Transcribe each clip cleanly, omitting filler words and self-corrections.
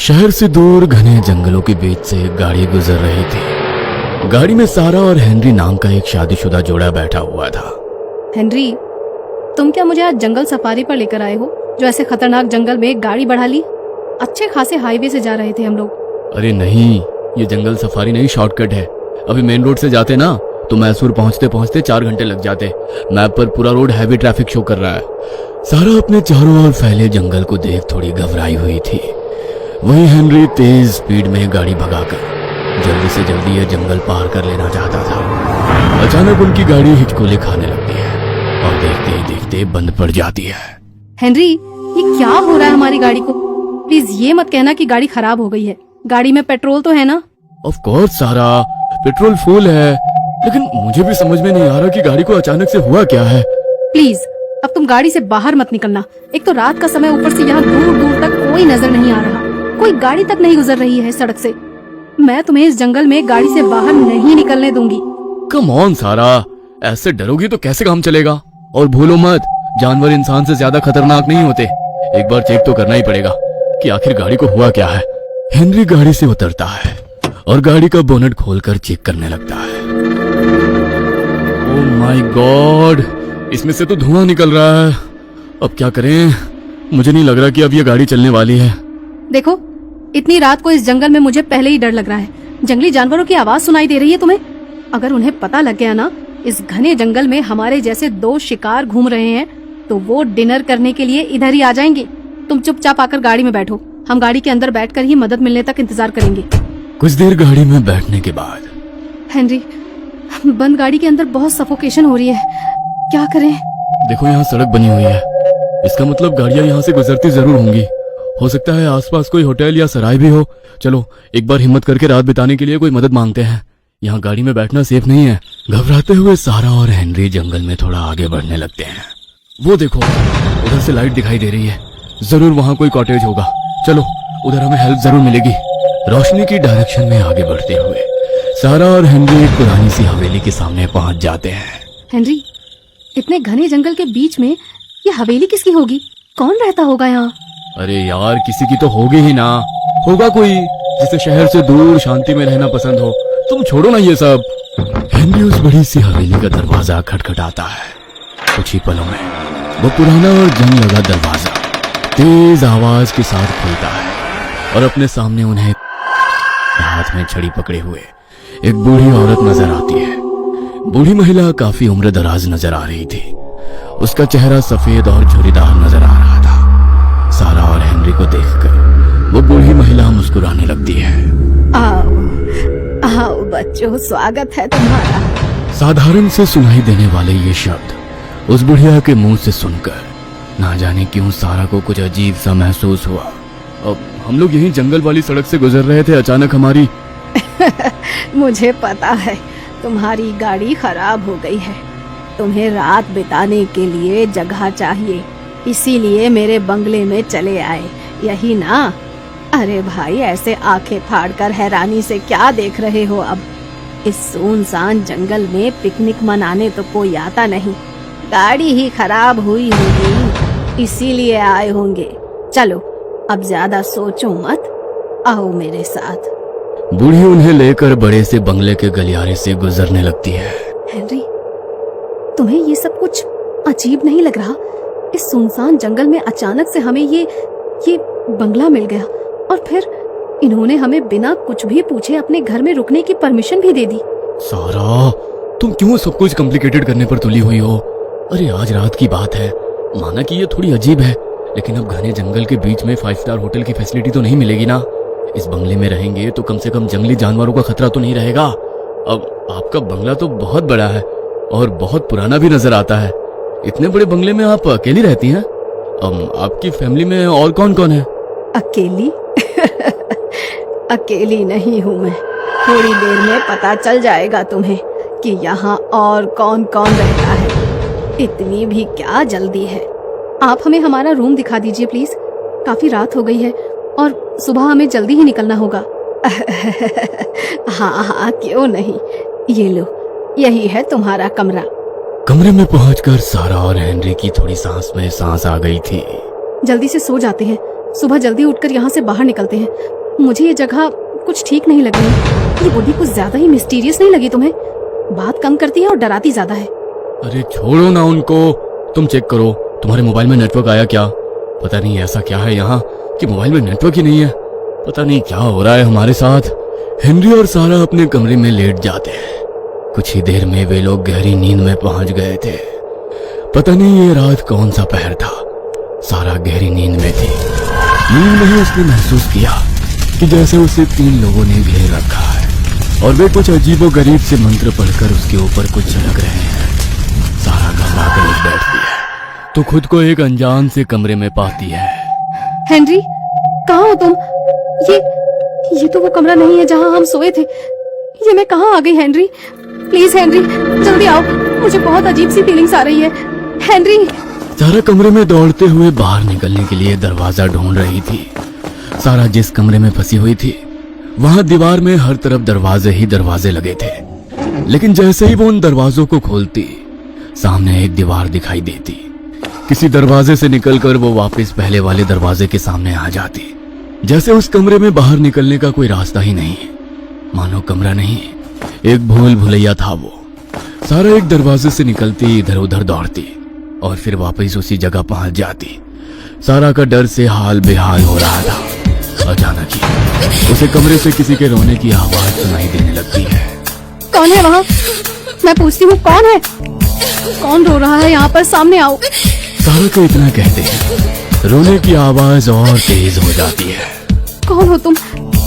शहर से दूर घने जंगलों के बीच से एक गाड़ी गुजर रही थी। गाड़ी में सारा और हेनरी नाम का एक शादीशुदा जोड़ा बैठा हुआ था। हेनरी, तुम क्या मुझे आज जंगल सफारी पर लेकर आए हो, जो ऐसे खतरनाक जंगल में एक गाड़ी बढ़ा ली? अच्छे खासे हाईवे से जा रहे थे हम लोग। अरे नहीं, ये जंगल सफारी नहीं, शॉर्टकट है। अभी मेन रोड से जाते ना तो मैसूर पहुंचते पहुंचते 4 घंटे लग जाते। मैप पर पूरा रोड हैवी ट्रैफिक शो कर रहा है। सारा अपने चारों ओर फैले जंगल को देख थोड़ी घबराई हुई थी। वहीं हेनरी तेज स्पीड में गाड़ी भगाकर जल्दी से जल्दी ये जंगल पार कर लेना चाहता था। अचानक उनकी गाड़ी हिचकोले खाने लगती है और देखते ही देखते बंद पड़ जाती है। हेनरी, ये क्या हो रहा है हमारी गाड़ी को? प्लीज ये मत कहना कि गाड़ी खराब हो गई है। गाड़ी में पेट्रोल तो है ना? ऑफ कोर्स सारा, पेट्रोल फुल है, लेकिन मुझे भी समझ में नहीं आ रहा कि गाड़ी को अचानक से हुआ क्या है। प्लीज अब तुम गाड़ी से बाहर मत निकलना। एक तो रात का समय, ऊपर से यहाँ दूर दूर तक कोई नजर नहीं आ रहा, कोई गाड़ी तक नहीं गुजर रही है सड़क से। मैं तुम्हें इस जंगल में गाड़ी से बाहर नहीं निकलने दूंगी। कम ऑन सारा, ऐसे डरोगी तो कैसे काम चलेगा? और भूलो मत, जानवर इंसान से ज्यादा खतरनाक नहीं होते। एक बार चेक तो करना ही पड़ेगा कि आखिर गाड़ी को हुआ क्या है। हेनरी गाड़ी से उतरता है और गाड़ी का बोनट खोलकर चेक करने लगता है। ओह माय गॉड, इसमें से तो धुआं निकल रहा है। अब क्या करें? मुझे नहीं लग रहा कि अब ये गाड़ी चलने वाली है। देखो, इतनी रात को इस जंगल में मुझे पहले ही डर लग रहा है। जंगली जानवरों की आवाज सुनाई दे रही है तुम्हें? अगर उन्हें पता लग गया ना इस घने जंगल में हमारे जैसे 2 शिकार घूम रहे हैं, तो वो डिनर करने के लिए इधर ही आ जाएंगे। तुम चुपचाप आकर गाड़ी में बैठो। हम गाड़ी के अंदर बैठकर ही मदद मिलने तक इंतजार करेंगे। कुछ देर गाड़ी में बैठने के बाद हेनरी, बंद गाड़ी के अंदर बहुत सफोकेशन हो रही है। क्या करें? देखो, यहाँ सड़क बनी हुई है। इसका मतलब गाड़ियाँ यहाँ से गुजरती जरूर होंगी। हो सकता है आसपास कोई होटल या सराय भी हो। चलो एक बार हिम्मत करके रात बिताने के लिए कोई मदद मांगते हैं। यहाँ गाड़ी में बैठना सेफ नहीं है। घबराते हुए सारा और हेनरी जंगल में थोड़ा आगे बढ़ने लगते हैं। वो देखो, उधर से लाइट दिखाई दे रही है। जरूर वहाँ कोई कॉटेज होगा। चलो, उधर हमें हेल्प जरूर मिलेगी। रोशनी की डायरेक्शन में आगे बढ़ते हुए सारा और हेनरी एक पुरानी सी हवेली के सामने पहुंच जाते हैं। हेनरी, इतने घने जंगल के बीच में ये हवेली किसकी होगी? कौन रहता होगा यहाँ? अरे यार, किसी की तो होगी ही ना। होगा कोई जिसे शहर से दूर शांति में रहना पसंद हो। तुम छोड़ो ना ये सब। हेनरी उस बड़ी सी हवेली का दरवाजा खटखटाता है। कुछ ही पलों में वो पुराना और जंग लगा दरवाजा तेज आवाज के साथ खुलता है और अपने सामने उन्हें हाथ में छड़ी पकड़े हुए एक बूढ़ी औरत नजर आती है। बूढ़ी महिला काफी उम्र दराज नजर आ रही थी। उसका चेहरा सफेद और झुर्रीदार नजर आ रहा था। सारा और हेनरी को देखकर वो बूढ़ी महिला मुस्कुराने लगती है। आओ आओ बच्चों, स्वागत है तुम्हारा। साधारण से सुनाई देने वाले ये शब्द उस बुढ़िया के मुंह से सुनकर ना जाने क्यों सारा को कुछ अजीब सा महसूस हुआ। अब हम लोग यही जंगल वाली सड़क से गुजर रहे थे, अचानक हमारी मुझे पता है तुम्हारी गाड़ी खराब हो गई है। तुम्हें रात बिताने के लिए जगह चाहिए, इसीलिए मेरे बंगले में चले आए, यही ना? अरे भाई, ऐसे आंखें फाड़कर हैरानी से क्या देख रहे हो? अब इस सुनसान जंगल में पिकनिक मनाने तो कोई आता नहीं। गाड़ी ही खराब हुई होगी, इसीलिए आए होंगे। चलो अब ज्यादा सोचो मत, आओ मेरे साथ। बूढ़ी उन्हें लेकर बड़े से बंगले के गलियारे से गुजरने लगती है। हेनरी, तुम्हें ये सब कुछ अजीब नहीं लग रहा? इस सुनसान जंगल में अचानक से हमें ये बंगला मिल गया और फिर इन्होंने हमें बिना कुछ भी पूछे अपने घर में रुकने की परमिशन भी दे दी। सारा, तुम क्यों सब कुछ कॉम्प्लिकेटेड करने पर तुली हुई हो? अरे आज रात की बात है, माना कि ये थोड़ी अजीब है, लेकिन अब घने जंगल के बीच में 5 स्टार होटल की फैसिलिटी तो नहीं मिलेगी ना। इस बंगले में रहेंगे तो कम से कम जंगली जानवरों का खतरा तो नहीं रहेगा। अब आपका बंगला तो बहुत बड़ा है और बहुत पुराना भी नजर आता है। इतने बड़े बंगले में आप अकेली रहती हैं? आपकी फैमिली में और कौन कौन है? अकेली? अकेली नहीं हूँ मैं। थोड़ी देर में पता चल जाएगा तुम्हें कि यहाँ और कौन कौन रहता है। इतनी भी क्या जल्दी है? आप हमें हमारा रूम दिखा दीजिए प्लीज। काफी रात हो गई है और सुबह हमें जल्दी ही निकलना होगा। हाँ हाँ, क्यों नहीं। ये लो, यही है तुम्हारा कमरा। कमरे में पहुंचकर सारा और हेनरी की थोड़ी सांस में सांस आ गई थी। जल्दी से सो जाते हैं, सुबह जल्दी उठकर यहाँ से बाहर निकलते हैं। मुझे ये जगह कुछ ठीक नहीं लग रही। ये बुढ़ी कुछ ज्यादा ही मिस्टीरियस नहीं लगी तुम्हें? बात कम करती है और डराती ज्यादा है। अरे छोड़ो ना उनको, तुम चेक करो तुम्हारे मोबाइल में नेटवर्क आया क्या? पता नहीं ऐसा क्या है यहाँ कि मोबाइल में नेटवर्क ही नहीं है। पता नहीं क्या हो रहा है हमारे साथ। हेनरी और सारा अपने कमरे में लेट जाते हैं। कुछ ही देर में वे लोग गहरी नींद में पहुंच गए थे। पता नहीं ये रात कौन सा पहर था। सारा गहरी नींद में थी। नींद में ही उसने महसूस किया कि जैसे उसे 3 लोगों ने घेर रखा है और वे कुछ अजीबोगरीब से मंत्र पढ़कर उसके ऊपर कुछ झलक रहे हैं। सारा घबरा कर उठ बैठती है तो खुद को एक अनजान से कमरे में पाती है। हेनरी, कहाँ हो तुम? ये तो वो कमरा नहीं है जहाँ हम सोए थे। ये मैं कहाँ आ गई हेनरी? प्लीज हेनरी, जल्दी आओ, मुझे बहुत अजीब सी फीलिंग्स आ रही है। हेनरी! सारा कमरे में दौड़ते हुए बाहर निकलने के लिए दरवाजा ढूंढ रही थी। सारा जिस कमरे में फंसी हुई थी वहां दीवार में हर तरफ दरवाजे ही दरवाजे लगे थे, लेकिन जैसे ही वो उन दरवाजों को खोलती सामने एक दीवार दिखाई देती। किसी दरवाजे से निकलकर वो वापस पहले वाले दरवाजे के सामने आ जाती। जैसे उस कमरे में बाहर निकलने का कोई रास्ता ही नहीं। मानो कमरा नहीं, एक भूल भुलैया था वो। सारा एक दरवाजे से निकलती, इधर उधर दौड़ती और फिर वापस उसी जगह पहुंच जाती। सारा का डर से हाल बेहाल हो रहा था। अचानक ही उसे कमरे से किसी के रोने की आवाज सुनाई देने लगती है। कौन है वहाँ? मैं पूछती हूँ, कौन है? कौन रो रहा है यहाँ पर? सामने आओ। सारा को इतना कहते हैं रोने की आवाज और तेज हो जाती है। कौन हो तुम?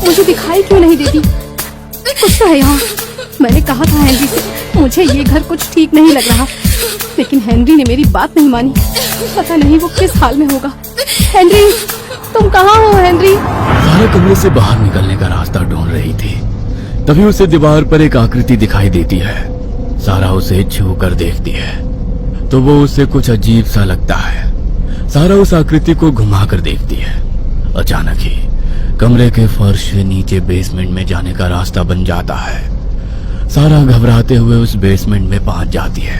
मुझे दिखाई क्यों नहीं देती? कुछ तो है यहाँ। मैंने कहा था हेनरी से मुझे ये घर कुछ ठीक नहीं लग रहा, लेकिन हेनरी ने मेरी बात नहीं मानी। पता नहीं वो किस हाल में होगा। हेनरी, तुम कहाँ हो हेनरी? सारा कमरे से बाहर निकलने का रास्ता ढूंढ रही थी, तभी उसे दीवार पर एक आकृति दिखाई देती है। सारा उसे छू कर देखती है तो वो उसे कुछ अजीब सा लगता है। सारा उस आकृति को घुमा कर देखती है। अचानक ही कमरे के फर्श से नीचे बेसमेंट में जाने का रास्ता बन जाता है। सारा घबराते हुए उस बेसमेंट में पहुंच जाती है,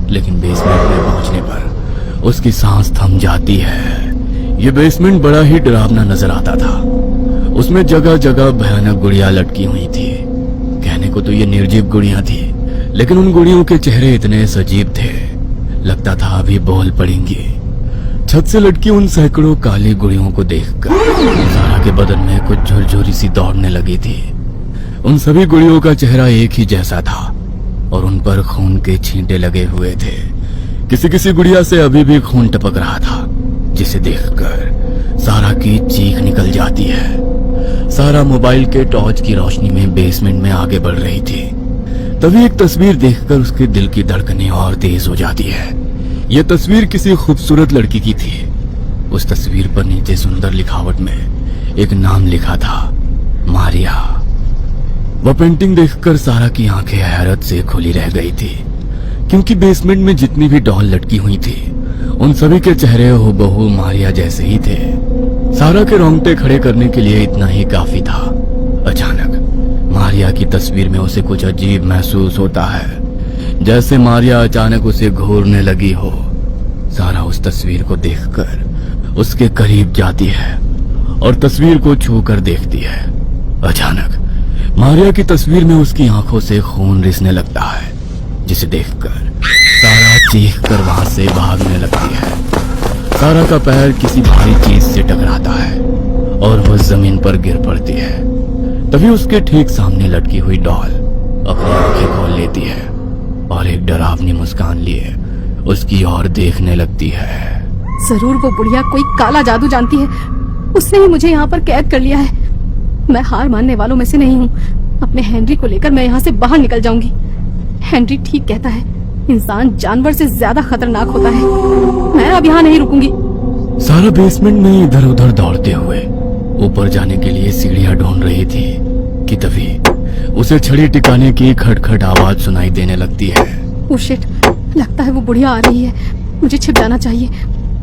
लेकिन बेसमेंट में पहुंचने पर उसकी सांस थम जाती है। ये बेसमेंट बड़ा ही डरावना नजर आता था। उसमें जगह जगह भयानक गुड़ियां लटकी हुई थी। कहने को तो ये निर्जीव गुड़ियां थी, लेकिन उन गुड़ियों के चेहरे इतने सजीव थे, लगता था अभी बोल पड़ेंगी। छत से लटकी उन सैकड़ों काली गुड़ियों को देखकर सारा के बदन में कुछ झुरझुरी सी दौड़ने लगी थी। उन सभी गुड़ियों का चेहरा एक ही जैसा था और उन पर खून के छींटे लगे हुए थे। किसी किसी गुड़िया से अभी भी खून टपक रहा था, जिसे देखकर सारा की चीख निकल जाती है। सारा मोबाइल के टॉर्च की रोशनी में बेसमेंट में आगे बढ़ रही थी। तभी एक तस्वीर देखकर उसके दिल की धड़कनें और तेज हो जाती है। यह तस्वीर किसी खूबसूरत लड़की की थी। उस तस्वीर पर नीचे सुंदर लिखावट में एक नाम लिखा था, मारिया। वह पेंटिंग देखकर सारा की आंखें हैरत से खुली रह गई थी, क्योंकि बेसमेंट में जितनी भी डॉल लटकी हुई थी उन सभी के चेहरे हूबहू मारिया जैसे ही थे। सारा के रोंगटे खड़े करने के लिए इतना ही काफी था। अचानक मारिया की तस्वीर में उसे कुछ अजीब महसूस होता है, जैसे मारिया अचानक उसे घूरने लगी हो। सारा उस तस्वीर को देखकर उसके करीब जाती है और तस्वीर को छू कर देखती है। अचानक मारिया की तस्वीर में उसकी आंखों से खून रिसने लगता है, जिसे देखकर सारा चीख कर वहां से भागने लगती है। सारा का पैर किसी भारी चीज से टकराता है और वो जमीन पर गिर पड़ती है। तभी उसके ठीक सामने लटकी हुई डॉल अपनी आंखें खोल लेती है और एक डरावनी मुस्कान लिए उसकी ओर देखने लगती है। जरूर वो बुढ़िया कोई काला जादू जानती है। उसने ही मुझे यहाँ पर कैद कर लिया है। मैं हार मानने वालों में से नहीं हूँ। अपने हेनरी को लेकर मैं यहाँ से बाहर निकल जाऊंगी। हेनरी ठीक कहता है, इंसान जानवर से ज्यादा खतरनाक होता है। मैं अब यहाँ नहीं रुकूंगी। सारा बेसमेंट में इधर उधर दौड़ते हुए ऊपर जाने के लिए सीढ़ियां ढूंढ रही थी कि तभी उसे छड़ी टिकाने की खटखट आवाज सुनाई देने लगती है। ओह शिट, लगता है वो बुढ़िया आ रही है। मुझे छिप जाना चाहिए।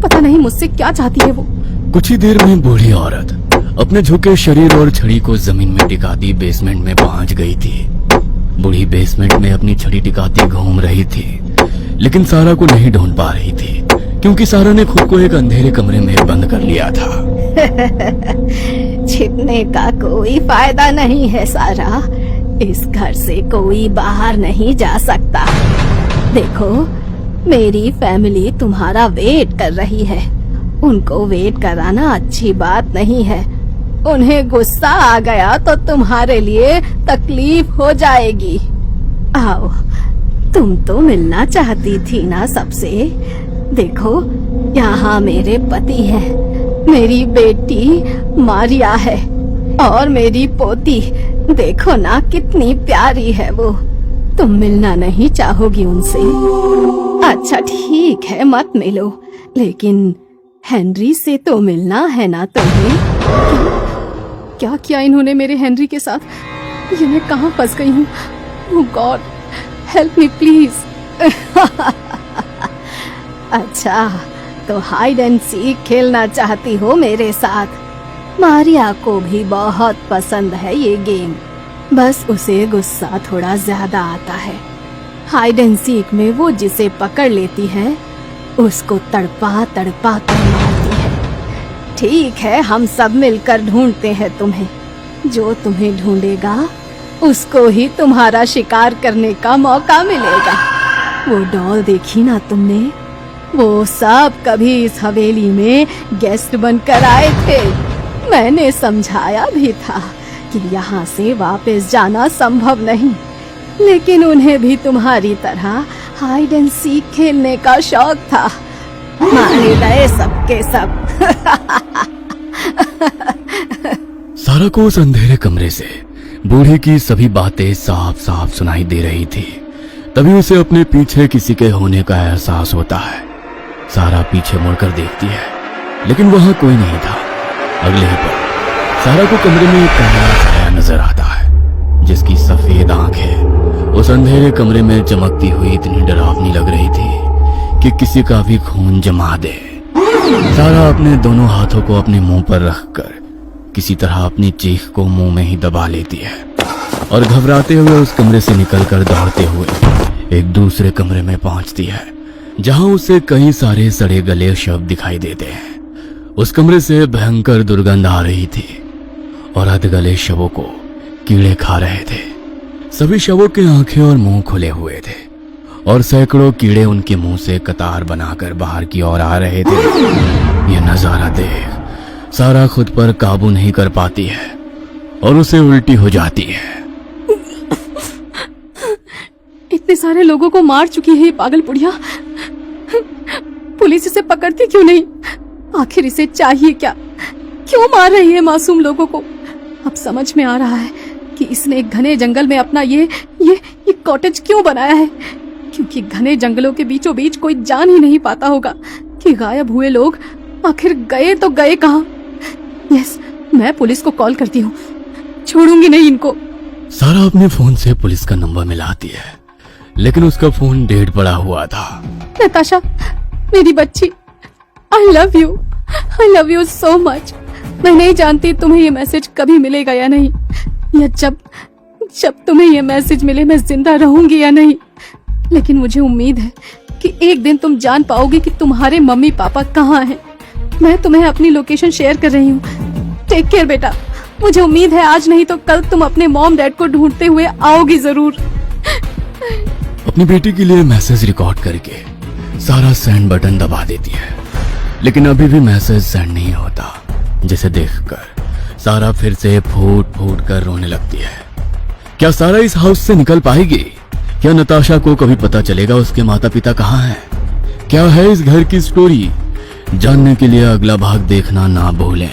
पता नहीं मुझसे क्या चाहती है वो। कुछ ही देर में बूढ़ी औरत अपने झुके शरीर और छड़ी को जमीन में टिकाती बेसमेंट में पहुंच गई थी। बूढ़ी बेसमेंट में अपनी छड़ी टिकाती घूम रही थी, लेकिन सारा को नहीं ढूंढ पा रही थी, क्योंकि सारा ने खुद को एक अंधेरे कमरे में बंद कर लिया था। छिपने का कोई फायदा नहीं है सारा। इस घर से कोई बाहर नहीं जा सकता। देखो, मेरी फैमिली तुम्हारा वेट कर रही है। उनको वेट कराना अच्छी बात नहीं है। उन्हें गुस्सा आ गया तो तुम्हारे लिए तकलीफ हो जाएगी। आओ, तुम तो मिलना चाहती थी ना सबसे। देखो, यहाँ मेरे पति हैं, मेरी बेटी मारिया है और मेरी पोती। देखो ना कितनी प्यारी है वो। तुम मिलना नहीं चाहोगी उनसे? अच्छा ठीक है, मत मिलो, लेकिन हेनरी से तो मिलना है ना तुम्हें। क्या किया इन्होंने मेरे हेनरी के साथ? ये मैं कहाँ फंस गई हूँ? ओह गॉड, हेल्प मी प्लीज। अच्छा, तो हाइड एंड सीक खेलना चाहती हो मेरे साथ? मारिया को भी बहुत पसंद है ये गेम, बस उसे गुस्सा थोड़ा ज्यादा आता है। हाइड एंड सीक में वो जिसे पकड़ लेती है उसको तड़पा तड़पा कर मारती है। ठीक है, हम सब मिलकर ढूंढते हैं तुम्हें। जो तुम्हें ढूंढेगा उसको ही तुम्हारा शिकार करने का मौका मिलेगा। वो डॉल देखी ना तुमने? वो सब कभी इस हवेली में गेस्ट बनकर आए थे। मैंने समझाया भी था कि यहाँ से वापस जाना संभव नहीं, लेकिन उन्हें भी तुम्हारी तरह हाइड एंड सीक खेलने का शौक था। मारे गए सबके सब। सारा को उस अंधेरे कमरे से बूढ़ी की सभी बातें साफ साफ सुनाई दे रही थी। तभी उसे अपने पीछे किसी के होने का एहसास होता है। सारा पीछे मुड़कर देखती है, लेकिन वहां कोई नहीं था। अगले ही पल सारा को कमरे में एक काला साया नजर आता है, जिसकी सफेद आंखें उस अंधेरे कमरे में चमकती हुई इतनी डरावनी लग रही थी कि किसी का भी खून जमा दे। सारा अपने दोनों हाथों को अपने मुंह पर रखकर किसी तरह अपनी चीख को मुंह में ही दबा लेती है और घबराते हुए उस कमरे से निकलकर दौड़ते हुए एक दूसरे कमरे में पहुंचती है, जहां उसे कई सारे सड़े गले शव दिखाई देते हैं। उस कमरे से भयंकर दुर्गंध आ रही थी और अधगले शवों को कीड़े खा रहे थे। सभी शवों के आंखें और मुंह खुले हुए थे और सैकड़ों कीड़े उनके मुंह से कतार बनाकर बाहर की ओर आ रहे थे। यह नजारा देख सारा खुद पर काबू नहीं कर पाती है और उसे उल्टी हो जाती है। इतने सारे लोगों को मार चुकी है ये पागल बुढ़िया। पुलिस इसे पकड़ती क्यों नहीं? आखिर इसे चाहिए क्या? क्यों मार रही है मासूम लोगों को? अब समझ में आ रहा है कि इसने एक घने जंगल में अपना ये कॉटेज क्यों बनाया है, क्योंकि घने जंगलों के बीचों बीच कोई जान ही नहीं पाता होगा कि गायब हुए लोग आखिर गए तो गए कहाँ। यस, मैं पुलिस को कॉल करती हूँ, छोड़ूंगी नहीं इनको। सारा अपने फोन से पुलिस का नंबर मिलाती है, लेकिन उसका फोन डेड पड़ा हुआ था। नताशा, मेरी बच्ची, I love you so much. मैं नहीं जानती तुम्हें ये मैसेज कभी मिलेगा या नहीं, या जब तुम्हें ये मैसेज मिले मैं जिंदा रहूंगी या नहीं, लेकिन मुझे उम्मीद है कि एक दिन तुम जान पाओगे कि तुम्हारे मम्मी पापा कहाँ हैं। मैं तुम्हें अपनी लोकेशन शेयर कर रही हूँ। टेक केयर बेटा। मुझे उम्मीद है आज नहीं तो कल तुम अपने मॉम डैड को ढूंढते हुए आओगी जरूर। अपनी बेटी के लिए मैसेज रिकॉर्ड करके सारा सेंड बटन दबा देती है, लेकिन अभी भी मैसेज सेंड नहीं होता, जिसे देखकर सारा फिर से फूट फूट कर रोने लगती है। क्या सारा इस हाउस से निकल पाएगी? क्या नताशा को कभी पता चलेगा उसके माता पिता कहाँ हैं? क्या है इस घर की स्टोरी? जानने के लिए अगला भाग देखना ना भूलें।